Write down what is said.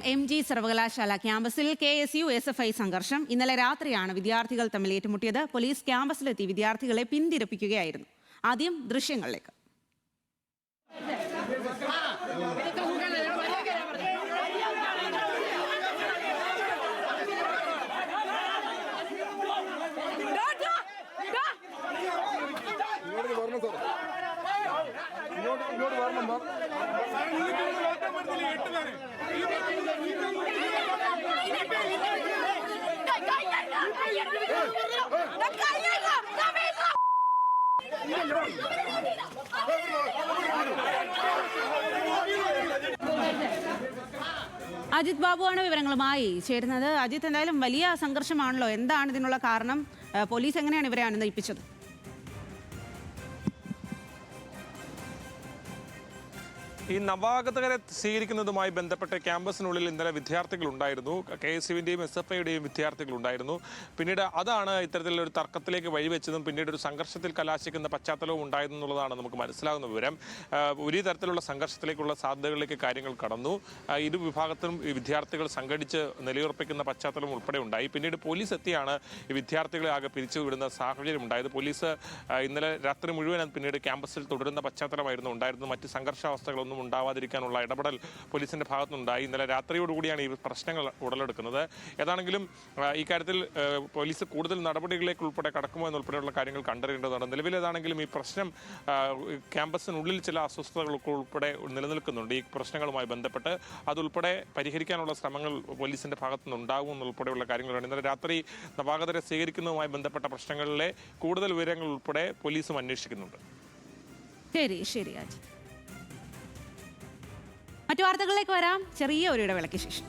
MG സർവകലാശാല ക്യാമ്പസിൽ KSU SFI സംഘർഷം. ഇന്നലെ രാത്രിയാണ് വിദ്യാർത്ഥികൾ തമ്മിൽ ഏറ്റുമുട്ടിയത്. പോലീസ് ക്യാമ്പസിലെത്തി വിദ്യാർത്ഥികളെ പിന്തിരിപ്പിക്കുകയായിരുന്നു. ആദ്യം ദൃശ്യങ്ങളിലേക്ക്. അജിത് ബാബുവാണ് വിവരങ്ങളുമായി ചേരുന്നത്. അജിത്, എന്തായാലും വലിയ സംഘർഷമാണല്ലോ. എന്താണ് ഇതിനുള്ള കാരണം? പോലീസ് എങ്ങനെയാണ് ഇവരെ അനുനയിപ്പിച്ചത്? ഈ നവാഗതരെ സ്വീകരിക്കുന്നതുമായി ബന്ധപ്പെട്ട് ക്യാമ്പസിനുള്ളിൽ ഇന്നലെ വിദ്യാർത്ഥികളുണ്ടായിരുന്നു. KSUവിൻ്റെയും SFIയുടെയും വിദ്യാർത്ഥികളുണ്ടായിരുന്നു. പിന്നീട് അതാണ് ഇത്തരത്തിലൊരു തർക്കത്തിലേക്ക് വഴിവെച്ചതും പിന്നീട് ഒരു സംഘർഷത്തിൽ കലാശിക്കുന്ന പശ്ചാത്തലവും ഉണ്ടായിരുന്നുള്ളതാണ് നമുക്ക് മനസ്സിലാകുന്ന വിവരം. ഒരു തരത്തിലുള്ള സംഘർഷത്തിലേക്കുള്ള സാധ്യതകളിലേക്ക് കാര്യങ്ങൾ കടന്നു. ഇരു വിഭാഗത്തിലും വിദ്യാർത്ഥികൾ സംഘടിച്ച് നിലയുറപ്പിക്കുന്ന പശ്ചാത്തലം ഉൾപ്പെടെ ഉണ്ടായി. പിന്നീട് പോലീസ് എത്തിയാണ് ഈ വിദ്യാർത്ഥികളെ ആകെ പിരിച്ചുവിടുന്ന സാഹചര്യം ഉണ്ടായത്. പോലീസ് ഇന്നലെ രാത്രി മുഴുവൻ പിന്നീട് ക്യാമ്പസിൽ തുടരുന്ന പശ്ചാത്തലമായിരുന്നു ഉണ്ടായിരുന്നത്. മറ്റ് സംഘർഷാവസ്ഥകളൊന്നും ഉണ്ടാവാതിരിക്കാനുള്ള ഇടപെടൽ പോലീസിന്റെ ഭാഗത്തുനിന്നുണ്ടായി. ഇന്നലെ രാത്രിയോടുകൂടിയാണ് ഈ പ്രശ്നങ്ങൾ ഉടലെടുക്കുന്നത്. ഏതാണെങ്കിലും ഈ കാര്യത്തിൽ പോലീസ് കൂടുതൽ നടപടികളിലേക്ക് ഉൾപ്പെടെ കടക്കുമോ എന്നുൾപ്പെടെയുള്ള കാര്യങ്ങൾ കണ്ടറിയേണ്ടതാണ്. നിലവിലേതാണെങ്കിലും ഈ പ്രശ്നം ക്യാമ്പസിനുള്ളിൽ ചില അസ്വസ്ഥതകൾക്ക് ഉൾപ്പെടെ നിലനിൽക്കുന്നുണ്ട്. ഈ പ്രശ്നങ്ങളുമായി ബന്ധപ്പെട്ട് അതുൾപ്പെടെ പരിഹരിക്കാനുള്ള ശ്രമങ്ങൾ പോലീസിന്റെ ഭാഗത്തുനിന്ന് ഉണ്ടാകും എന്നുൾപ്പെടെയുള്ള കാര്യങ്ങളാണ്. ഇന്നലെ രാത്രി നവാഗതരെ സ്വീകരിക്കുന്നതുമായി ബന്ധപ്പെട്ട പ്രശ്നങ്ങളിലെ കൂടുതൽ വിവരങ്ങൾ ഉൾപ്പെടെ പോലീസും അന്വേഷിക്കുന്നുണ്ട്. ശരി. മറ്റു വാർത്തകളിലേക്ക് വരാം. ചെറിയ ഒരു ഇടവേളയ്ക്ക് ശേഷം.